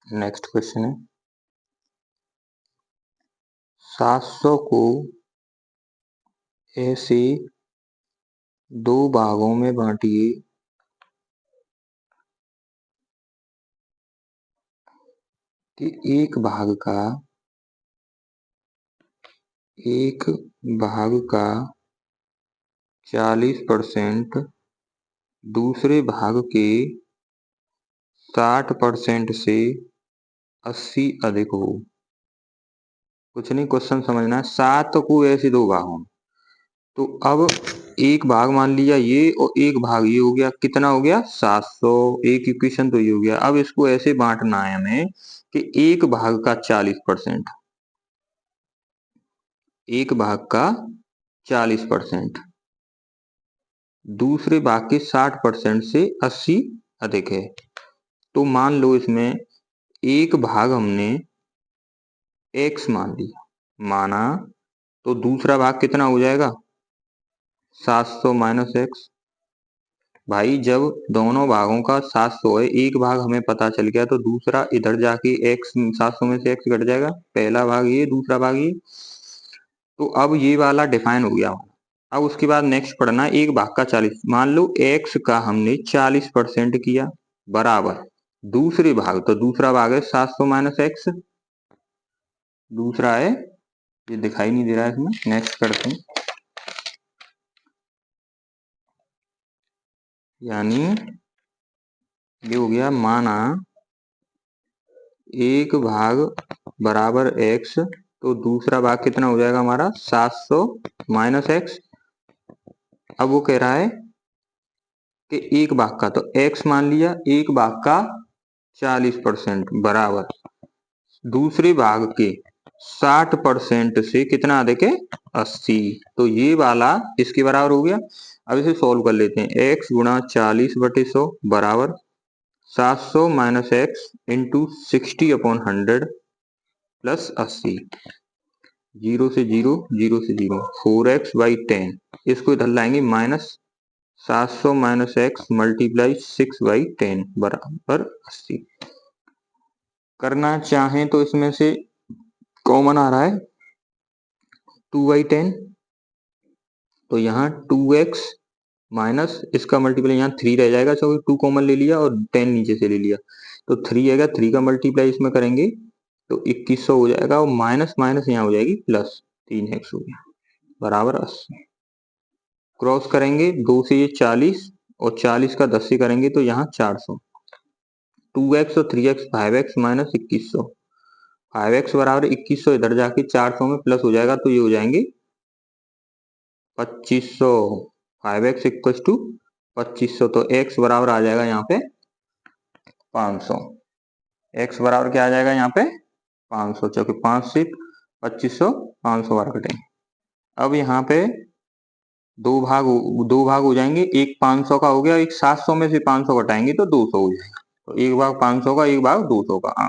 Next question है 700 को ऐसे दो भागों में बांटिए कि एक भाग का 40% दूसरे भाग के 60% से 80 अधिक हो। कुछ नहीं, क्वेश्चन समझना है। 7 को ऐसे दो भागों में, तो अब एक भाग मान लिया ये और एक भाग ये हो गया, कितना हो गया 700। एक इक्वेशन तो ये हो गया। अब इसको ऐसे बांटना है हमें कि एक भाग का 40%, एक भाग का 40% दूसरे भाग के 60% से 80 अधिक है। तो मान लो इसमें एक भाग हमने x मान लिया, माना, तो दूसरा भाग कितना हो जाएगा 700 माइनस एक्स। भाई जब दोनों भागों का 700 है, एक भाग हमें पता चल गया तो दूसरा इधर जाके x 700 में से x घट जाएगा, पहला भाग ये दूसरा भाग ये। तो अब ये वाला डिफाइन हो गया। अब उसके बाद नेक्स्ट पढ़ना है एक भाग का 40। मान लो x का हमने 40% किया बराबर दूसरे भाग, तो दूसरा भाग है 700 माइनस एक्स, दूसरा है, ये दिखाई नहीं दे रहा है इसमें। नेक्स्ट करते हैं, यानी ये हो गया, माना एक भाग बराबर x, तो दूसरा भाग कितना हो जाएगा हमारा 700 माइनस एक्स। अब वो कह रहा है कि एक भाग का, तो x मान लिया, एक भाग का 40% बराबर दूसरे भाग के 60% से कितना अधिक है 80। तो ये वाला इसके बराबर हो गया। अब इसे सॉल्व कर लेते हैं। x गुणा 40/100 बराबर 700 माइनस एक्स इंटू 60/100 प्लस 80। 0 से 0, 0 से 0, 4x/10। इसको इधर लाएंगे माइनस 700 माइनस एक्स मल्टीप्लाई 6/10 बराबर 80। करना चाहें तो इसमें से कॉमन आ रहा है 2/10, तो यहाँ 2x माइनस इसका मल्टीप्लाई, यहाँ 3 रह जाएगा क्योंकि 2 कॉमन ले लिया और 10 नीचे से ले लिया, तो 3 आएगा। 3 का मल्टीप्लाई इसमें करेंगे तो 2100 हो जाएगा, और माइनस माइनस यहाँ हो जाएगी प्लस, 3x हो गया बराबर 80। क्रॉस करेंगे 2 से ये 40 और 40 का 10 से करेंगे तो यहाँ 400। 2x और 3x 5x माइनस 2100, 5x बराबर 2100, इधर जाके 400 में प्लस हो जाएगा तो ये हो जाएंगे 2500। 5x इक्वल टू 2500, तो x बराबर आ जाएगा यहाँ पे 500। x बराबर क्या आ जाएगा यहाँ पे 500, क्योंकि 5 से 2500 500 बार कटेंगे। अब यहाँ पे दो भाग हो जाएंगे, एक 500 का हो गया, एक 700 में से 500 घटाएंगे तो 200 हो जाएगा। तो एक भाग 500 का, एक भाग 200 का।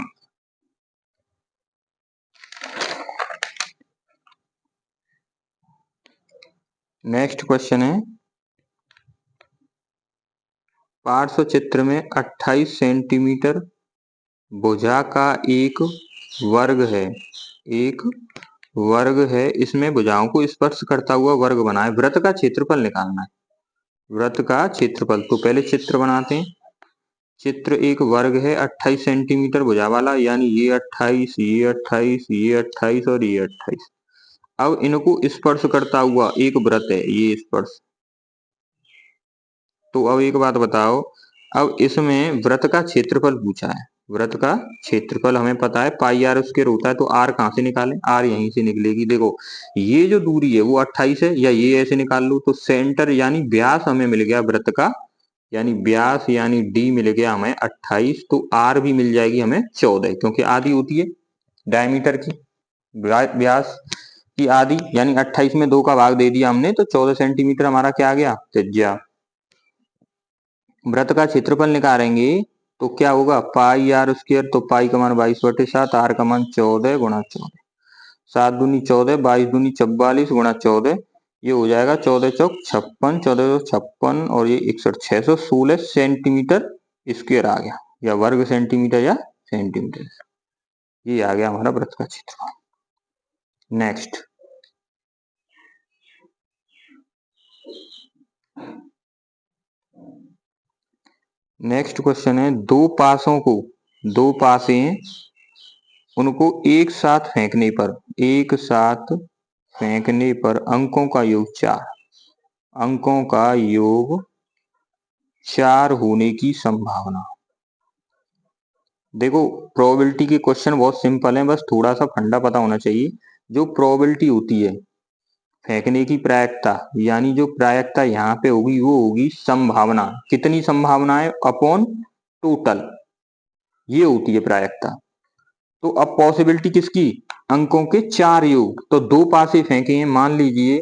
नेक्स्ट क्वेश्चन है, पार्श्व चित्र में 28 सेंटीमीटर भुजा का एक वर्ग है, एक वर्ग है, इसमें भुजाओं को स्पर्श करता हुआ वर्ग बनाए, वृत्त का क्षेत्रफल निकालना है। वृत्त का क्षेत्रफल, तो पहले चित्र बनाते हैं। चित्र एक वर्ग है 28 सेंटीमीटर भुजा वाला, यानी ये 28, ये 28, ये 28 और ये 28। अब इनको स्पर्श करता हुआ एक वृत्त है, ये स्पर्श। तो अब एक बात बताओ, अब इसमें वृत्त का क्षेत्रफल पूछा है। वृत्त का क्षेत्रफल हमें पता है पाई आर स्क्वायर होता है, तो आर कहाँ से निकालें, आर यहीं से निकलेगी। देखो ये जो दूरी है वो 28 है, या ये ऐसे निकाल लो, तो सेंटर यानी व्यास हमें मिल गया वृत्त का, यानी व्यास यानी डी मिल गया हमें 28, तो आर भी मिल जाएगी हमें 14, क्योंकि आधी होती है डायमीटर की, व्यास की आधी, यानी 28 में 2 का भाग दे दिया हमने, तो 14 सेंटीमीटर हमारा क्या आ गया त्रिज्या। वृत्त का क्षेत्रफल निकालेंगे तो क्या होगा पाई आर स्क्वायर, तो पाई का मान 22/7, आर का मान 14 गुणा 14, 7 दूनी 14, 22 दूनी 44 गुणा 14, ये हो जाएगा 14 चौक 56, 1456 और ये 61, 616 सेंटीमीटर स्क्वायर आ गया, या वर्ग सेंटीमीटर या सेंटीमीटर। ये आ गया हमारा वृत्त का क्षेत्रफल। नेक्स्ट क्वेश्चन है, दो पासे हैं, उनको एक साथ फेंकने पर अंकों का योग 4 होने की संभावना। देखो प्रोबेबिलिटी के क्वेश्चन बहुत सिंपल है, बस थोड़ा सा फंडा पता होना चाहिए। जो प्रोबेबिलिटी होती है फेंकने की प्रायिकता, यानी जो प्रायिकता यहाँ पे होगी वो होगी संभावना। कितनी संभावना है अपॉन टोटल, ये होती है प्रायिकता। तो अब पॉसिबिलिटी किसकी, अंकों के 4 योग। तो दो पासे फेंके हैं, मान लीजिए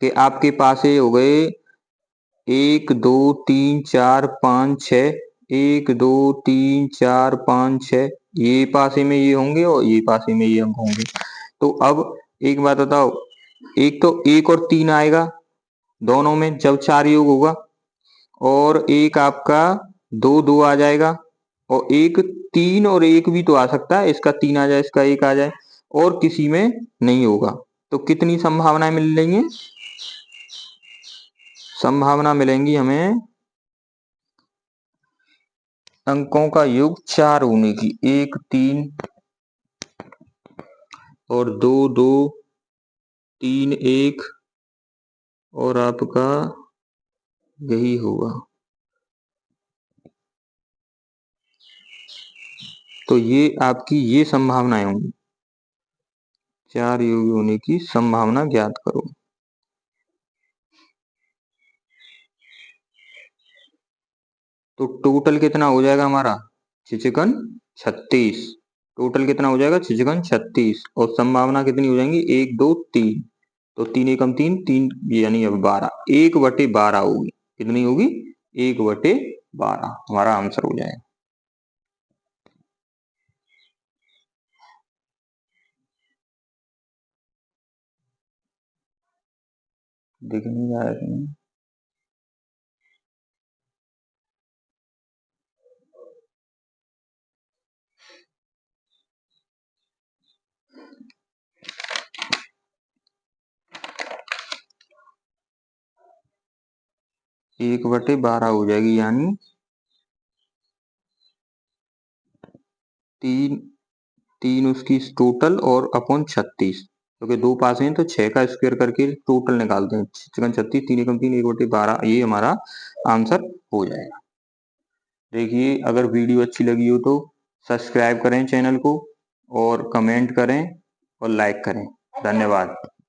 कि आपके पासे हो गए 1 2 3 4 5 6, 1 2 3 4 5 6, ये पासे में ये होंगे और ये पासे में ये अंक होंगे। तो अब एक बात बताओ, एक तो 1 और 3 आएगा दोनों में जब 4 योग होगा, और एक आपका 2 2 आ जाएगा, और एक 3 और 1 भी तो आ सकता है, इसका 3 आ जाए इसका 1 आ जाए, और किसी में नहीं होगा। तो कितनी संभावनाएं मिल रही हैं, संभावना मिलेंगी हमें अंकों का योग 4 होने की, 1 3 और 2 2 3 1, और आपका यही होगा। तो ये आपकी ये संभावनाएं होंगी, 4 योग होने की संभावना ज्ञात करो। तो टोटल कितना हो जाएगा हमारा 6 36। टोटल कितना हो जाएगा 6 36, और संभावना कितनी हो जाएंगी 1 2 3। तो 3 एकम 3 3, यानी अब 12, 1/12 होगी। कितनी होगी 1/12, हमारा आंसर हो जाएगा। दिख नहीं रहा है तुम्हें? एक बटे 12 हो जाएगी, यानी 3 उसकी टोटल और अपॉन 36, क्योंकि दो पास हैं तो 6 का स्क्वायर करके टोटल निकालते हैं। 6 36, 3 एकम 3, 1/12, ये हमारा आंसर हो जाएगा। देखिए अगर वीडियो अच्छी लगी हो तो सब्सक्राइब करें चैनल को, और कमेंट करें और लाइक करें। धन्यवाद।